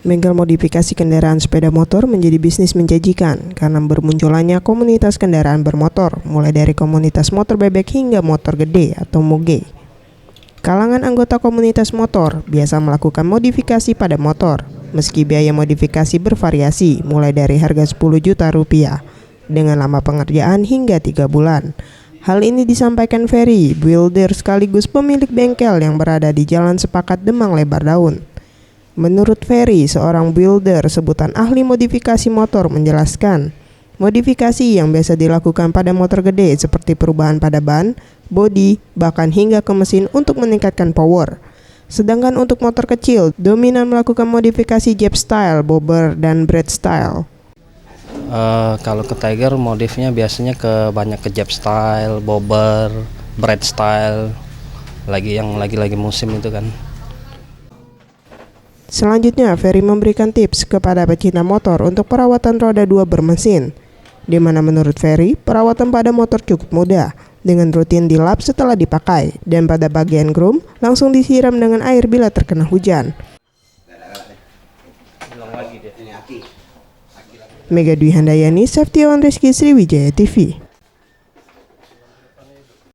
Bengkel modifikasi kendaraan sepeda motor menjadi bisnis menjanjikan karena bermunculannya komunitas kendaraan bermotor, mulai dari komunitas motor bebek hingga motor gede atau moge. Kalangan anggota komunitas motor biasa melakukan modifikasi pada motor, meski biaya modifikasi bervariasi mulai dari harga 10 juta rupiah dengan lama pengerjaan hingga 3 bulan. Hal ini disampaikan Ferry, builder sekaligus pemilik bengkel yang berada di Jalan Sepakat Demang Lebar Daun. Menurut Ferry, seorang builder sebutan ahli modifikasi motor menjelaskan, modifikasi yang biasa dilakukan pada motor gede seperti perubahan pada ban, bodi, bahkan hingga ke mesin untuk meningkatkan power. Sedangkan untuk motor kecil, dominan melakukan modifikasi Jap style, bobber, dan bread style. Kalau ke Tiger modifnya biasanya banyak ke Jap style, bobber, bread style, lagi musim itu kan. Selanjutnya, Ferry memberikan tips kepada pecinta motor untuk perawatan roda 2 bermesin, di mana menurut Ferry, perawatan pada motor cukup mudah, dengan rutin dilap setelah dipakai, dan pada bagian groom langsung disiram dengan air bila terkena hujan. Mega Dwi Handayani, Septiawan Rizky, Sriwijaya TV.